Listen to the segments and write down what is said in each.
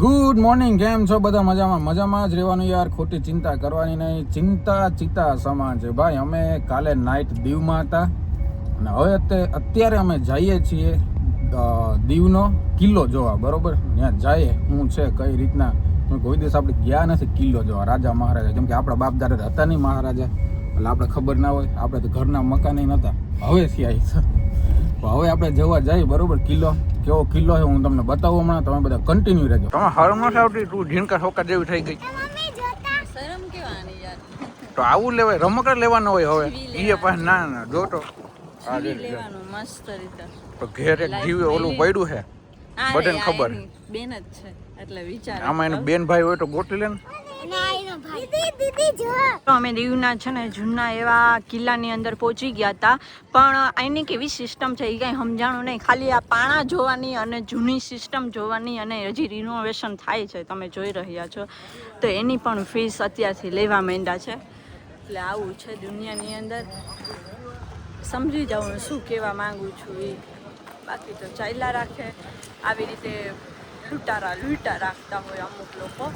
Good morning, કેમ છો બધા? મજામાં જ રહેવાનું યાર, ખોટી ચિંતા કરવાની નહીં. ચિંતા સમાન છે ભાઈ. અમે કાલે નાઇટ દીવમાં હતા અને હવે અત્યારે અમે જઈએ છીએ દીવનો કિલ્લો જોવા. બરોબર, ત્યાં જઈએ શું છે કઈ રીતના. કોઈ દિવસ આપણે ગયા નથી કિલ્લો જોવા, રાજા મહારાજા, કેમ કે આપણા બાપ દાદા હતા નહીં મહારાજા, એટલે આપણે ખબર ના હોય. આપણે તો ઘરના મકાન નહોતા, હવે આવી છે. હવે આપણે જોવા જઈએ. બરોબર, કિલ્લો કેવો કિલ્લો છે હું તમને બતાવું હમણાં. તમે બધા કન્ટિન્યુ રહેજો. તમે હરમ નથી આવતી, તું ઝીણકા છોકરા જેવી થઈ ગઈ. શરમ કેવાની યાર. તો આવું લેવાય, રમકડા લેવાનો હોય હવે. ઈએ પાસે ના જોતો લેવાનું મસ્ત રીતે. તો ઘેર એક જીવે ઓલું પડ્યું છે, બધાને ખબર બેન જ છે એટલે વિચાર. આમાં એનું બેન ભાઈ હોય તો ગોતી લે ને. તો અમે દીવના છે ને જૂના એવા કિલ્લાની અંદર પહોંચી ગયા હતા, પણ અહીંની કેવી સિસ્ટમ છે એ કંઈ સમજાણું નહીં. ખાલી આ પાણા જોવાની અને જૂની સિસ્ટમ જોવાની, અને હજી રિનોવેશન થાય છે તમે જોઈ રહ્યા છો, તો એની પણ ફીસ અત્યારથી લેવા માંડ્યા છે. એટલે આવું છે દુનિયાની અંદર. સમજી જાઉં શું કહેવા માંગુ છું એ. બાકી તો ચાલ્યા રાખે આવી રીતે. લૂંટા રાખતા હોય અમુક લોકો,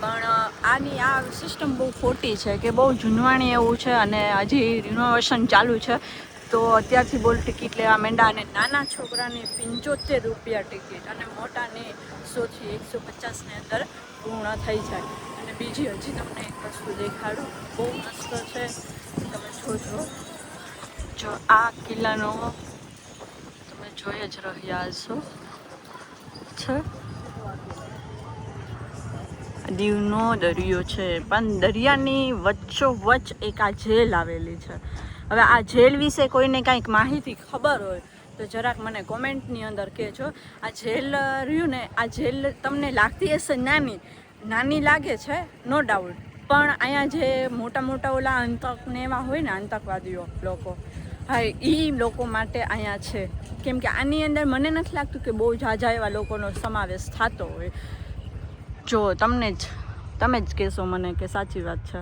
પણ આની આ સિસ્ટમ બહુ ખોટી છે કે બહુ જૂનવાણી એવું છે, અને હજી રિનોવેશન ચાલુ છે. તો અત્યારથી બોલ ટિકિટ લેવા માંડ્યા, અને નાના છોકરાને 75 રૂપિયા ટિકિટ, અને મોટાને 100 થી 150ની અંદર પૂર્ણ થઈ જાય. અને બીજી હજી તમને એક વસ્તુ દેખાડું, બહુ મસ્ત છે, તમે જોજો. જો આ કિલ્લાનો તમે જોઈ જ રહ્યા છો છે. દીવનો દરિયો છે, પણ દરિયાની વચ્ચોવચ્ચ એક આ જેલ આવેલી છે. હવે આ જેલ વિશે કોઈને કાંઈક માહિતી ખબર હોય તો જરાક મને કોમેન્ટની અંદર કહેજો. આ જેલ રહ્યું ને, આ જેલ તમને લાગતી હશે નાની લાગે છે, નો ડાઉટ, પણ અહીંયા જે મોટા ઓલા આતંકને એવા હોય ને, આતંકવાદીઓ લોકો, હા એ લોકો માટે અહીંયા છે. કેમ કે આની અંદર મને નથી લાગતું કે બહુ ઝાઝા એવા લોકોનો સમાવેશ થતો હોય. જો તમે જ કહેશો મને કે સાચી વાત છે.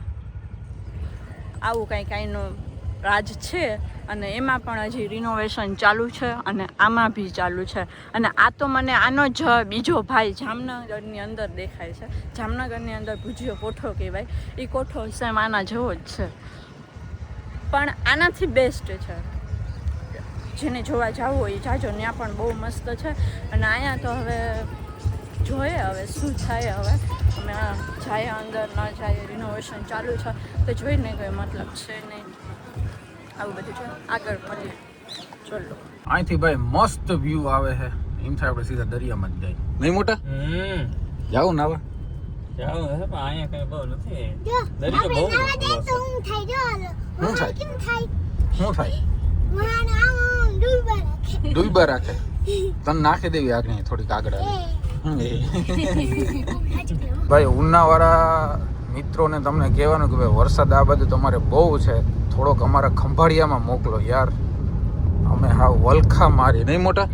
આવું કાંઈનું રાજ છે, અને એમાં પણ હજી રિનોવેશન ચાલુ છે, અને આમાં બી ચાલુ છે. અને આ તો મને આનો જ બીજો ભાઈ જામનગરની અંદર દેખાય છે. જામનગરની અંદર ભુજિયો કોઠો કહેવાય, એ કોઠો સેમ આના જેવો જ છે, પણ આનાથી બેસ્ટ છે. જેને જોવા જવું હોય જાજો, ત્યાં પણ બહુ મસ્ત છે. અને અહીંયા તો હવે જોઈએ હવે શું થાય. હવે અમે જાય અંદર ન જાય, રિનોવેશન ચાલુ છે તો જોઈને કોઈ મતલબ છે નહીં. આવું બધું છે. આગળ મળીએ, ચલો. અહીંથી ભાઈ મસ્ત વ્યૂ આવે છે. એમ થાય આપણે સીધા દરિયામાં જ જાય. નહીં મોટા? જાવું નાવા? જાવું હે, પણ અહીંયા કઈ બહુ નથી. દરિયો બહુ શું થાય ડૂબા રાખે. તને નાખી દેવી આગળ, થોડીક આગળ. ભાઈ ઉનાવાળા મિત્રોને તમને કહેવાનું કે ભાઈ વરસાદ આ બાજુ તમારે બહુ છે, થોડોક અમારા ખંભાળિયામાં મોકલો યાર. અમે હા વલખા મારી. નહીં મોટા?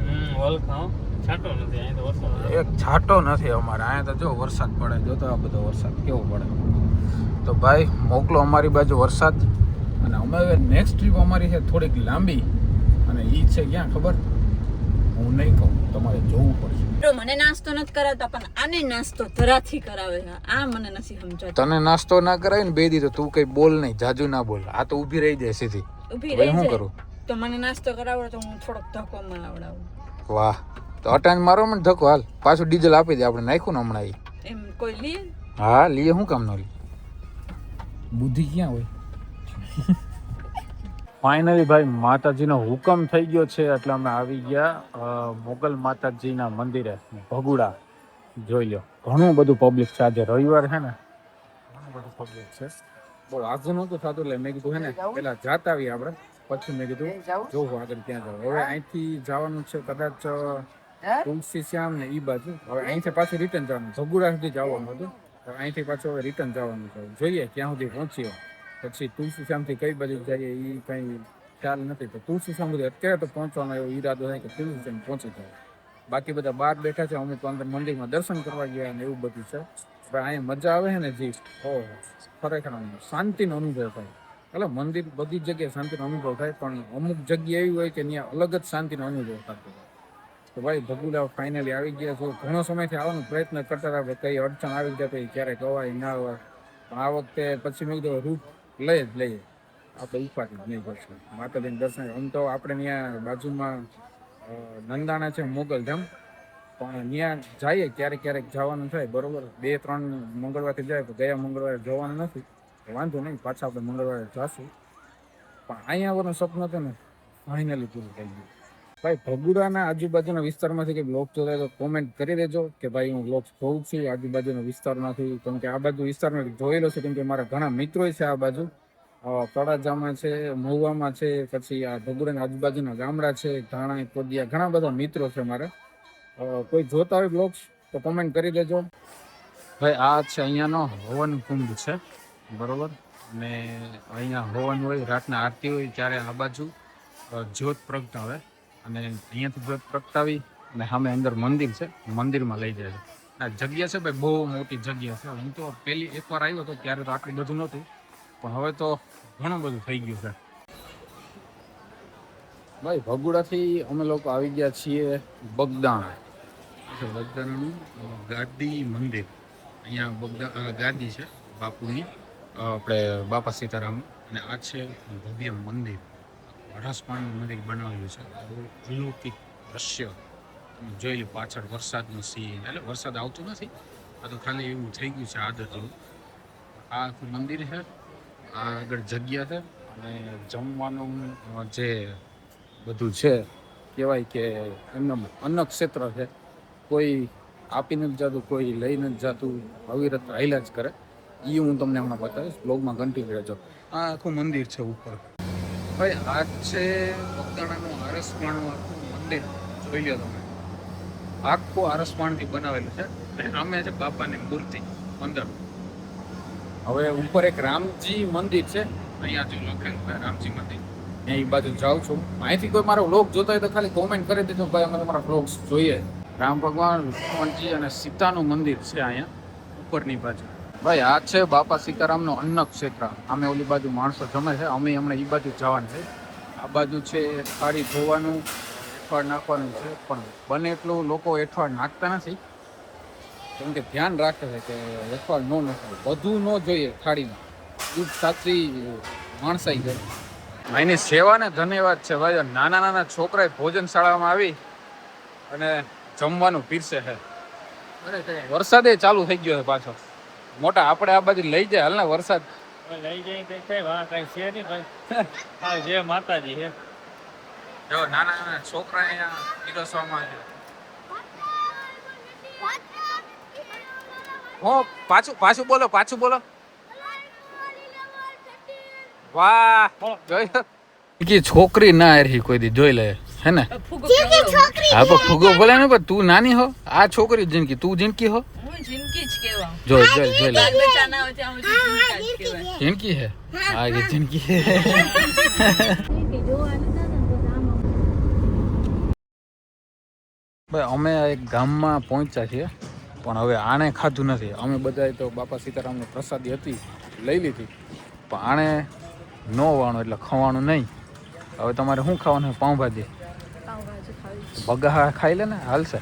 છાંટો નથી અહીં તો વરસાદ. એક છાંટો નથી અમારે અહીંયા તો. જો વરસાદ પડે, જો તો આ બધો વરસાદ કેવો પડે. તો ભાઈ મોકલો અમારી બાજુ વરસાદ. અને અમે હવે નેક્સ્ટ ટ્રીપ અમારી છે થોડીક લાંબી, અને એ છે ક્યાં ખબર? હું નહીં કહું, તમારે જોવું પડશે. મને નાસ્તો નથી કરાવતા, પણ આને નાસ્તો ધરાથી કરાવે છે. આ મને નથી સમજાતું. તને નાસ્તો ના કરાય ને બે દી તો તું કઈ બોલ નહીં, જાજુ ના બોલ. આ તો ઊભી રહી જાય સીધી. ઊભી રહી શું જાય કરું? તો મને નાસ્તો કરાવડે તો હું થોડોક ધક્કો મારાવડાવું. વાહ, તો અટાણ મારો મને ધક્કો. હાલ પાછું ડીઝલ આપી દે, આપણે નાખ્યું ને હમણાં. એમ કોઈ લે? હા લીએ, શું કામ ન લે? બુદ્ધિ ક્યાં હોય? ફાઇનલી ભાઈ માતાજીનો હુકમ થઈ ગયો છે, એટલે અમે આવી ગયા મોગલ માતાજીના મંદિરે ભગુડા. જોઈ લો, ઘણું બધું પબ્લિક છે. આજે રવિવાર છે ને, ઘણું બધું પબ્લિક છે. બહુ આગળ નહોતું થતું, એટલે મેં કીધું હે ને પેલા જાતા આવીએ આપણે, પછી મેં કીધું જોવું આગળ ક્યાં જવું. હવે અહીંથી જવાનું છે કદાચ તુલસી શ્યામ ને ઈ બાજુ. હવે અહીંથી પાછું રિટર્ન જવાનું, ભગુડા સુધી જવાનું હતું. હવે અહીંથી પાછું હવે રિટર્ન જવાનું છે. જોઈએ ક્યાં સુધી પહોંચ્યો. પછી તુલસી શ્યામથી કઈ બાજુ જઈએ એ કંઈ ખ્યાલ નથી. તો તુલસી શ્યામ સુધી અત્યારે તો પહોંચવાનો એવો ઈરાદો થાય કે તુલસી શ્યામ પહોંચી જાય. બાકી બધા બહાર બેઠા છે, અમુક અંદર મંદિરમાં દર્શન કરવા ગયા ને એવું બધું છે. પણ અહીંયા મજા આવે છે ને જી, ખરેખર શાંતિનો અનુભવ થાય. એટલે મંદિર બધી જગ્યાએ શાંતિનો અનુભવ થાય, પણ અમુક જગ્યા એવી હોય કે ત્યાં અલગ જ શાંતિનો અનુભવ થતો હોય. તો ભાઈ ભગુડા ફાઇનલી આવી ગયા છો. ઘણો સમયથી આવવાનો પ્રયત્ન કરતા હતા, કઈ અડચણ આવી જતી ક્યારેક અવાય ના અવાય, પણ આ વખતે પછી મેં કીધું રૂટ લઈએ જ લઈએ, આપણે ઉપાધિ જ નહીં કરશું માતાજીને દર્શન. આમ તો આપણે ત્યાં બાજુમાં નંદાણા છે મોગલધામ, પણ ત્યાં જઈએ ક્યારેક ક્યારેક જવાનું થાય બરોબર. 2-3 મંગળવારથી જાય તો ગયા મંગળવારે જવાનું નથી, વાંધો નહીં, પાછા આપણે મંગળવારે જઈશું. પણ અહીંયા આવવાનું સપનું હતું ને ફાઇનલી પૂરું થઈ ગયું. ભાઈ ભગુડાના આજુબાજુના વિસ્તારમાંથી કંઈક બ્લોગ જોતા તો કોમેન્ટ કરી દેજો કે ભાઈ હું બ્લોગ જોઉં છું આજુબાજુના વિસ્તારમાંથી, કેમ કે આ બાજુ વિસ્તારમાં જોયેલો છે, કેમ કે મારા ઘણા મિત્રો છે આ બાજુ, તળાજામાં છે, મહુવામાં છે, પછી આ ભગુડાના આજુબાજુના ગામડા છે, ધાણા, કોદિયા, ઘણા બધા મિત્રો છે મારે. કોઈ જોતા હોય બ્લોગ્સ તો કોમેન્ટ કરી દેજો. ભાઈ આ છે અહીંયાનો હવન કુંડ છે બરોબર, અને અહીંયા હવન હોય, રાતના આરતી હોય ત્યારે આ બાજુ જ્યોત પ્રગટાવે, અને અહીંયાથી જ્યોત પ્રગટાવી અને સામે અંદર મંદિર છે, મંદિરમાં લઈ જાય છે. આ જગ્યા છે ભાઈ બહુ મોટી જગ્યા છે. હું તો પહેલી એકવાર આવ્યો હતો ત્યારે તો આટલું બધું નહોતું, પણ હવે તો ઘણું બધું થઈ ગયું છે. ભાઈ ભગુડાથી અમે લોકો આવી ગયા છીએ બગદાણા. બગદાણાનું ગાદી મંદિર, અહીંયા ગાદી છે બાપુની, આપણે બાપા સીતારામ, અને આ છે ભવ્ય મંદિર, હરસપાણનું મંદિર બનાવેલું છે. બહુ અલૌકિક દ્રશ્ય તમે જોઈ લો. પાછળ વરસાદનું સીન, એટલે વરસાદ આવતો નથી, આ તો ખાલી એવું થઈ ગયું છે આદત. આ આખું મંદિર છે, આ આગળ જગ્યા છે, અને જમવાનું જે બધું છે કહેવાય કે એમનું અન્ન ક્ષેત્ર છે. કોઈ આપી નથી જતું, કોઈ લઈ નથી જતું, અવિરત હાલ્યા જ કરે. એ હું તમને હમણાં બતાવીશ, બ્લોગમાં કન્ટિન્યુ રહેજો. આ આખું મંદિર છે ઉપર. ભાઈ આ છે બગદાણાનું આરસપાણનું આખું મંદિર, જોઈ લો તમે. આખું આરસપાણથી બનાવેલું છે. સામે છે બાપાની મૂર્તિ અંદર. હવે ઉપર એક રામજી મંદિર છે, અહીંયા જો લખેલું છે રામજી મંદિર. એ બાજુ જાઉં છું. અહીંથી કોઈ મારો વ્લોગ જોતા હોય તો ખાલી કોમેન્ટ કરી દેજો ભાઈ, અમે તમારા વ્લોગ્સ જોઈએ. રામ ભગવાન, લક્ષ્મણજી અને સીતાનું મંદિર છે અહીંયા ઉપરની બાજુ. ભાઈ આ છે બાપા સીતારામનો અન્ન ક્ષેત્ર. અમે ઓલી બાજુ માણસો જમે છે, અમે હમણાં એ બાજુ જવાનું છે. આ બાજુ છે થાળી ધોવાનું, એઠવાડ નાખવાનું છે, પણ બને એટલું લોકો એઠવાડ નાખતા નથી, કેમ કે ધ્યાન રાખે છે કે એઠવાડ ન નાખવું, બધું ન જોઈએ થાળીમાં. દૂધ સાચી માણસાઈ જાય. એની સેવાને ધન્યવાદ છે ભાઈ. નાના નાના છોકરાએ ભોજનશાળામાં આવી અને જમવાનું પીરસે છે. વરસાદે ચાલુ થઈ ગયો છે પાછો. મોટા આપણે આ બાજુ લઈ જાય હાલ ને, વરસાદ લઈ જાય કઈ છે નહીં ભાઈ. જે માતાજી છે, જો નાના નાના છોકરા અહીંયા પીરસવામાં છે. હો પાછું બોલો. વાહ, જોઈ છોકરી ના હરી કોઈ દી જોઈ લે હે ને. હા પણ ફુગો બોલે ને, પણ તું નાની હો, આ છોકરી જિંદગી, તું જિંદગી હો. જોઈ લે જિંદગી હે. હા એ જિંદગી હે. ભાઈ અમે એક ગામમાં પહોંચ્યા છીએ, પણ હવે આણે ખાધું નથી. અમે બધાએ તો બાપા સીતારામની પ્રસાદી હતી લઈ લીધી, પણ આણે નો વાણું એટલે ખવાનું નહીં. હવે તમારે શું ખાવાનું? પાઉંભાજી. બગા ખાઈ લે ને, હાલશે.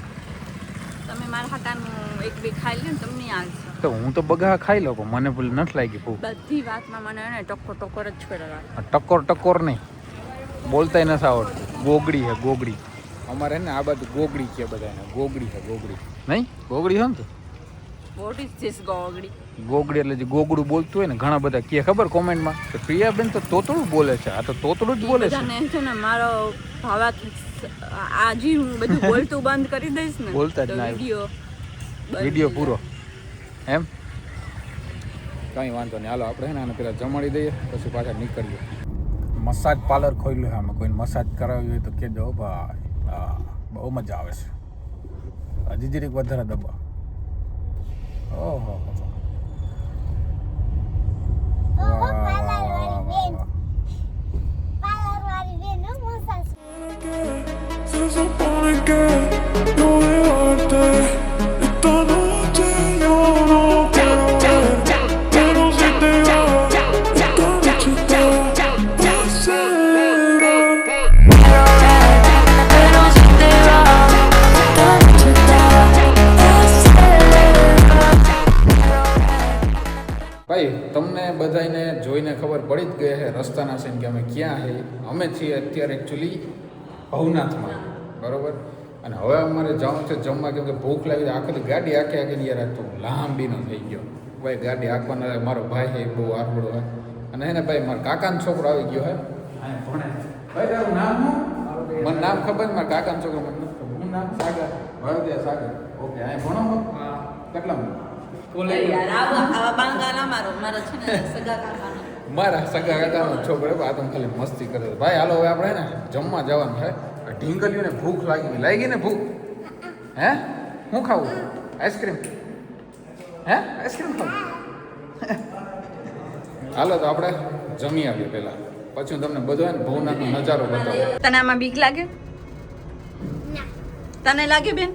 તમે મારા હાટાનું એક બે ખાઈ લ્યો ને, તમને હાલશે. તો હું તો બગા ખાઈ લઉં, પણ મને ભૂલ નથી લાગી ભૂખ. બધી વાતમાં મને એને ટકોર જ કરવા. ટકોર નહીં, બોલતાય નથી આવડતું. ગોગડી હે ગોગડી. અમારે ને આ બાજુ ગોગડી કે બધાને. ગોગડી છે ગોગડી, નહીં ગોગડી હે ને. વોટ ઇઝ ધીસ ગોગડી? ગોગડી એટલે જે ગોગડું બોલતું હોય ને, ઘણા બધા કે ખબર કોમેન્ટમાં કે પ્રિયાબેન તો તોતડું બોલે છે. આ તો તોતડું જ બોલે છે ને. મારો ભાવા આજે હું બધું બોલતું બંધ કરી દઈશ ને, બોલતા જ ના. વિડીયો પૂરો એમ કઈ વાંધો નહીં. હાલો આપણે ને આને પેલા જમાડી દઈએ, પછી પાછા નીકળીએ. મસાજ પાર્લર ખોલ્યું છે, આમાં કોઈને મસાજ કરાવવી હોય તો કહેજો ભાઈ. હા, બહુ મજા આવે છે. હજી જરીક વધારે દબા. ઓહો, Se supone que no debarte esta noche yo no quiero verte, pero si te vas esta noche te va a hacer. Pero si te vas ભાઈ તમને બધાને જોઈને ખબર પડી જ ગઈ છે રસ્તાના છે કે અમે ક્યાં છે. અમે છીએ અત્યારે એકચ્યુઅલી ભવનાથમાં, બરાબર. અને હવે અમારે જવું છે જમવા, કેમ કે ભૂખ લાગી. આખી ગાડી આખી યાર તો લાંબીનો થઈ ગયો ભાઈ. ગાડી આંકવાના મારો ભાઈ છે બહુ આરબડો હોય. અને એને ભાઈ મારા કાકાનો છોકરો આવી ગયો હે ભણે. ભાઈ તારું નામ શું? મને નામ ખબર, મારા કાકાનો છોકરો મને નથી ખબર. હું નામ સાગર, ભારતીય સાગર. ઓકે, અહીં ભણો કેટલામાં? મારા સગા કાકાનો છોકરો. આ તો ખાલી મસ્તી કરે. ભાઈ હાલો હવે આપણે ને જમવા જવાનું છે. ઢીંગલીઓને ભૂખ લાગી ને ભૂખ. હે શું ખાવું? આઈસ્ક્રીમ? હે આઈસ્ક્રીમ ખાવું? હાલો તો આપણે જમી આવીએ પહેલા, પછી હું તમને બધો ને ભવનાથનો નજારો બતાવું. તને આમાં બીક લાગે? તને લાગે બેન?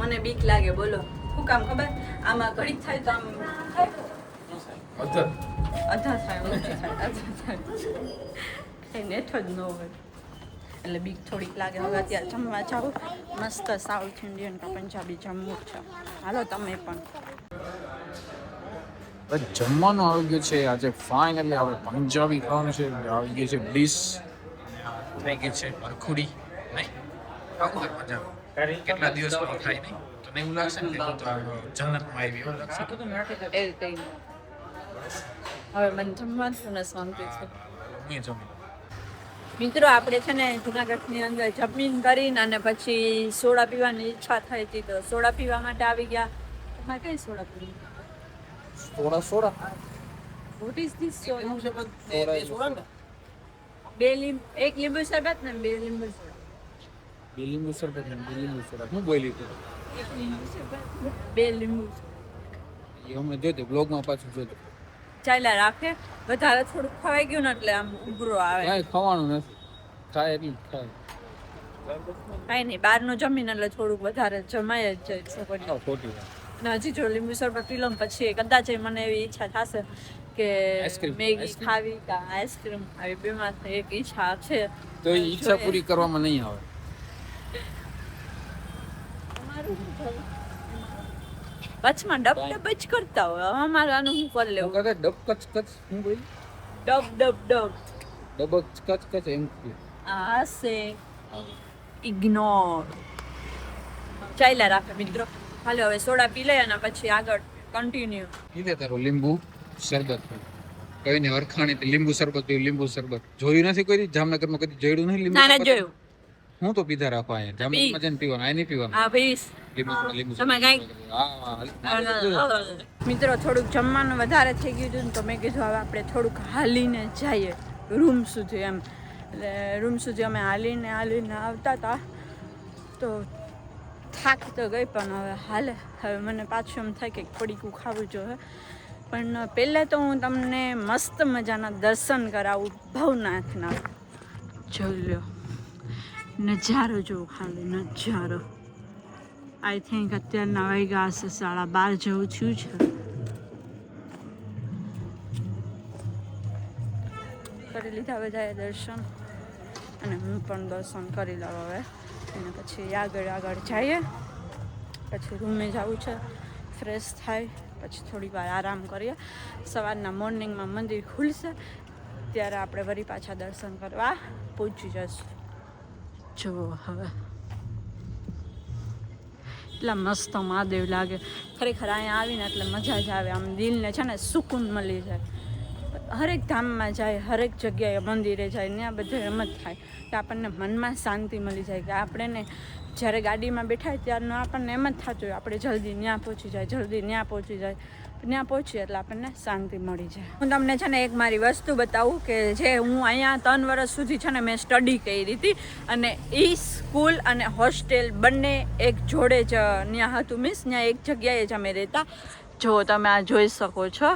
મને બીક લાગે. બોલો શું કામ ખબર? આમાં ઘડીક થાય તો આમ અધર થાય, ઊંચી થાય, અધર થાય, કઈ નેઠો જ ન હોય એટલે બીક થોડીક લાગે. હવે અત્યારે જમવા જાઉં. મસ્ત સાઉથ ઇન્ડિયન કે પંજાબી જમવું છે. હાલો તમે પણ. જમવાનું આવી ગયું છે આજે ફાઇનલી. હવે પંજાબી ખાવાનું છે. આવી ગઈ છે ડીશ, થઈ ગઈ છે અરખુડી. નહીં કેટલા દિવસ ખાઈ નહીં, તને એવું લાગશે ને જન્નતમાં આવી એવું લાગશે. એ કઈ હવે મને જમવાનું ને શાંતિ છે. હું જમી મિત્રો આપણે છે ને જુનાગઢની અંદર જમીન કરીને અને પછી સોડા પીવાની ઈચ્છા થઈ હતી તો સોડા પીવા માટે આવી ગયા. તમારે કઈ soda PV? Soda what is this soda? એક લીંબુ શરબત ને બે લીંબુ શરબત. બે લીંબુ શરબત ને બે લીંબુ સોડા. હું બોલી તું? એક લીંબુ શરબત બે લીંબુ. એ અમે જોજો બ્લોગમાં પાછું જોજો. ચાલ્યા રાખે. વધારે થોડુંક ખવાઈ ગયું ને એટલે આમ ઉભરો આવે. કાંઈ ખાવાનું નથી, ખાય એટલું ખાય. કાંઈ નહીં, બહારનું જમીન એટલે થોડુંક વધારે જમાય જ જાય છોકરીઓ. ખોટી અને હજી જો લીંબુ શરબત પી લઉં પછી કદાચ મને એવી ઈચ્છા થશે કે આઈસ્ક્રીમ. મેગી ખાવી કે આઈસ્ક્રીમ આવી. બેમાંથી એક ઈચ્છા છે. તો એ ઈચ્છા પૂરી કરવામાં નહીં આવે. કચ્છમાં ડબ ડબ જ કરતા હોય. અમારે આનું શું કરી લેવું? કદાચ ડબ કચ કચ હું બોલી ડબ ડબ ડબ ડબ કચ કચ એમ કે આ છે ઇગ્નોર. ચાલ્યા રાખે મિત્રો. હાલો હવે સોડા પી લઈએ અને પછી આગળ કન્ટિન્યુ. પીલે તારો લીંબુ શરબત કઈને વરખાણી લીંબુ શરબત પીવું. લીંબુ શરબત જોયું નથી કોઈ જામનગરમાં કદી જોયું નહીં લીંબુ ના શરબત? જોયું. હું તો પીધા રાખો અહીંયા જામનગરમાં જઈને પીવાનું, આ નહીં પીવાનું. હા ભાઈ લીંબુ તમે કાંઈક હા મિત્રો થોડુંક જમવાનું વધારે થઈ ગયું હતું ને તો મેં કીધું હવે આપણે થોડુંક હાલીને જઈએ રૂમ સુધી એમ. એટલે રૂમ સુધી અમે હાલીને આવતા હતા તો થાક તો ગઈ પણ હવે હાલે. હવે મને પાછું એમ થાય કે પડીકું ખાવું જોઈએ. પણ પહેલાં તો હું તમને મસ્ત મજાના દર્શન કરાવું ભવનાથના. જોઈ લો નજારો જો ખાલી નજારો. આઈ થિંક અત્યારના વાગ્યા હશે 12:30 જેવું થયું છે. કરી લીધા બધાએ દર્શન અને હું પણ દર્શન કરી લઉં હવે. અને પછી આગળ જઈએ. પછી રૂમે જવું છે, ફ્રેશ થાય, પછી થોડી વાર આરામ કરીએ. સવારના મોર્નિંગમાં મંદિર ખુલશે ત્યારે આપણે વળી પાછા દર્શન કરવા પહોંચી જશું. જો હવે એટલા મસ્ત મહાદેવ લાગે ખરેખર. અહીંયા આવીને એટલે મજા જ આવે. આમ દિલને છે ને સુકૂન મળી જાય. હરેક ધામમાં જાય, હરેક જગ્યાએ મંદિરે જાય, ત્યાં બધે એમ જ થાય કે આપણને મનમાં શાંતિ મળી જાય. કે આપણે ને જ્યારે ગાડીમાં બેઠા હોય ત્યારનું આપણને એમ જ થતું હોય આપણે જલ્દી ત્યાં પહોંચી જાય, ત્યાં પહોંચીએ એટલે આપણને શાંતિ મળી જાય. હું તમને છે ને એક મારી વસ્તુ બતાવું કે જે હું અહીંયા 3 વર્ષ સુધી છે ને મેં સ્ટડી કરી હતી અને એ સ્કૂલ અને હોસ્ટેલ બંને એક જોડે જ ત્યાં હતું. મીન્સ ત્યાં એક જગ્યાએ જ અમે રહેતા. જો તમે આ જોઈ શકો છો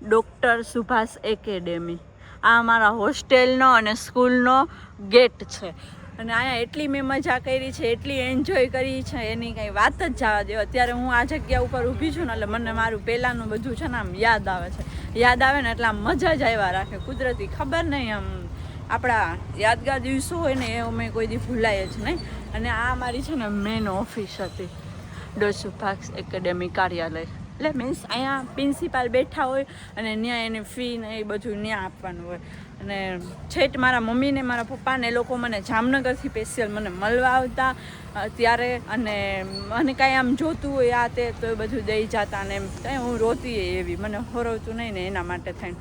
ડૉક્ટર સુભાષ એકેડેમી. આ અમારા હોસ્ટેલનો અને સ્કૂલનો ગેટ છે. અને અહીંયા એટલી મેં મજા કરી છે, એટલી એન્જોય કરી છે એની કંઈ વાત જ જવા દો. અત્યારે હું આ જગ્યા ઉપર ઊભી છું ને એટલે મને મારું પહેલાંનું બધું છે ને આમ યાદ આવે છે. યાદ આવે ને એટલે આમ મજા જ આવ્યા રાખે કુદરતી. ખબર નહીં આમ આપણા યાદગાર દિવસો હોય ને એ અમે કોઈ દી ભૂલાય જ નહીં. અને આ મારી છે ને મેન ઓફિસ હતી, ડૉક્ટર સુભાષ એકેડેમી કાર્યાલય. એટલે મીન્સ અહીંયા પ્રિન્સિપાલ બેઠા હોય અને ત્યાં એની ફી ને એ બધું ત્યાં આપવાનું હોય. અને છેટ મારા મમ્મીને મારા પપ્પાને એ લોકો મને જામનગરથી સ્પેશિયલ મને મળવા આવતા ત્યારે, અને મને કાંઈ આમ જોતું હોય આ તે તો એ બધું દઈ જતા ને એમ. તો હું રોતી એવી, મને હરવતું નહીં ને એના માટે થઈને.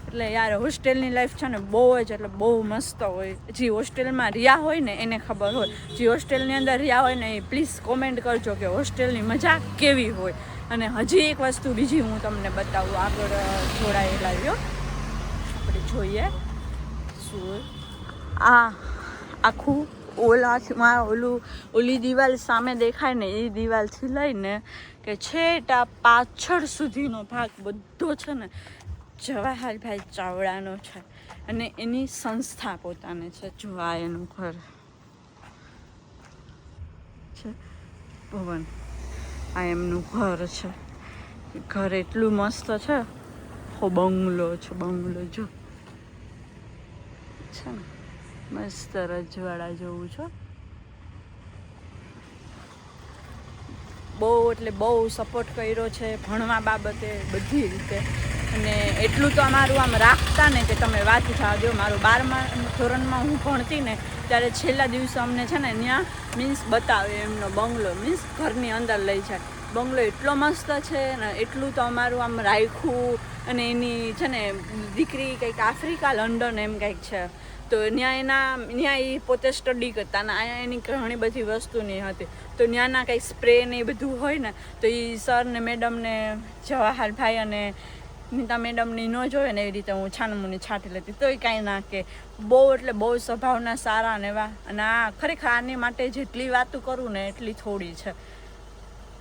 એટલે યાર હોસ્ટેલની લાઈફ છે ને બહુ જ એટલે બહુ મસ્ત હોય. જે હોસ્ટેલમાં રહ્યા હોય ને એને ખબર હોય, જે હોસ્ટેલની અંદર રહ્યા હોય ને એ પ્લીઝ કોમેન્ટ કરજો કે હોસ્ટેલની મજા કેવી હોય. અને હજી એક વસ્તુ બીજી હું તમને બતાવું, આગળ જોડાયેલા રહ્યો આપણે જોઈએ શું આ આખું ઓલી દિવાલ સામે દેખાય ને એ દિવાલથી લઈને કે છેટ આ પાછળ સુધીનો ભાગ બધો છે ને જવાહરભાઈ ચાવડાનો છે. અને એની સંસ્થા પોતાને છે. જો આ એનું ઘર છે ભવન, આ એમનું ઘર છે. ઘર એટલું મસ્ત છે. બંગલો છે, બંગલો જો છે ને મસ્ત રજવાડા જેવું છે. બહુ એટલે બહુ સપોર્ટ કર્યો છે ભણવા બાબતે બધી રીતે. અને એટલું તો અમારું આમ રાખતા ને કે તમે વાત થવા દો. મારું 12મા ધોરણમાં હું ભણતી ને ત્યારે છેલ્લા દિવસે અમને છે ને ત્યાં મીન્સ બતાવે એમનો બંગલો, મીન્સ ઘરની અંદર લઈ જાય. બંગલો એટલો મસ્ત છે ને એટલું તો અમારું આમ રાખ્યું. અને એની છે ને દીકરી કંઈક આફ્રિકા લંડન એમ કંઈક છે, તો ત્યાં એ પોતે સ્ટડી કરતા ને અહીંયા એની ઘણી બધી વસ્તુની હતી. તો ત્યાંના કંઈક સ્પ્રે ને એ બધું હોય ને તો એ સર ને મેડમને જવાહરભાઈ અને નીતા મેડમની ન જોવે ને એવી રીતે હું છાનમુની છાંટી લેતી, તોય કાંઈ ના કે. બહુ એટલે બહુ સ્વભાવના સારા ને એવા. અને આ ખરેખર આની માટે જેટલી વાતો કરું ને એટલી થોડી છે.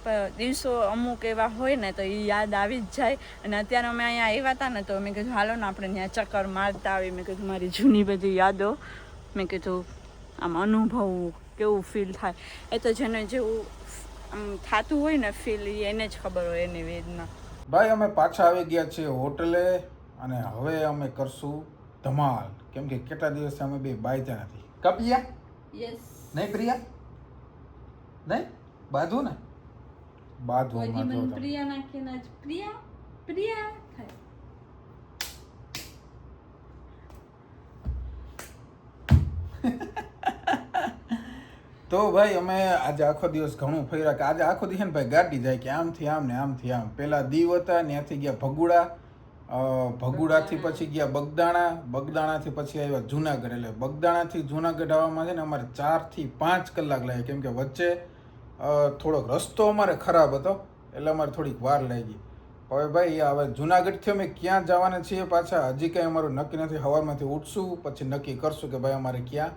પણ દિવસો અમુક એવા હોય ને તો એ યાદ આવી જ જાય. અને અત્યારે અમે અહીંયા આવ્યા હતા ને તો મેં કીધું હાલો ને આપણે ત્યાં ચક્કર મારતા આવી. મેં કીધું મારી જૂની બધી યાદો મેં કીધું આમ અનુભવવું કેવું ફીલ થાય. એ તો જેને જેવું આમ થતું હોય ને ફીલ એને જ ખબર હોય એની વેદના. ભાઈ અમે પાછા આવી ગયા છીએ હોટલે, અને હવે અમે કરશું ધમાલ. કેમ કે કેટલા દિવસથી અમે બે બાંધ્યા નથી. કપિયા યસ નહીં પ્રિયા નહીં બાંધવું ને બાંધવામાં જો તમે. પ્રિયા નાખીને જ પ્રિયા પ્રિયા થાય. તો ભાઈ અમે આજે આખો દિવસ ઘણું ફર્યા. કે આજે આખો દિવસ ને ભાઈ ગાડી જાય કે આમથી આમ ને આમથી આમ. પેલા દીવ હતા ત્યાંથી ગયા ભગુડા, ભગુડાથી પછી ગયા બગદાણા, બગદાણાથી પછી આવ્યા જુનાગઢ. એટલે બગદાણાથી જુનાગઢ આવવામાં છે ને અમારે 4 થી 5 કલાક લાગે. કેમ કે વચ્ચે થોડોક રસ્તો અમારે ખરાબ હતો એટલે અમારે થોડીક વાર લાગી. હવે ભાઈ હવે જુનાગઢથી અમે ક્યાં જવાના છીએ પાછા હજી કંઈ અમારું નક્કી નથી. સવારમાંથી ઉઠશું પછી નક્કી કરશું કે ભાઈ અમારે ક્યાં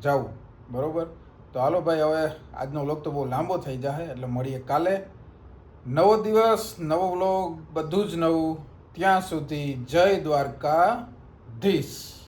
જવું. બરોબર, તો હાલો ભાઈ હવે આજનો વ્લોગ તો બહુ લાંબો થઈ જાય એટલે મળીએ કાલે. નવો દિવસ, નવો વ્લોગ, બધું જ નવું. ત્યાં સુધી જય દ્વારકાધીશ.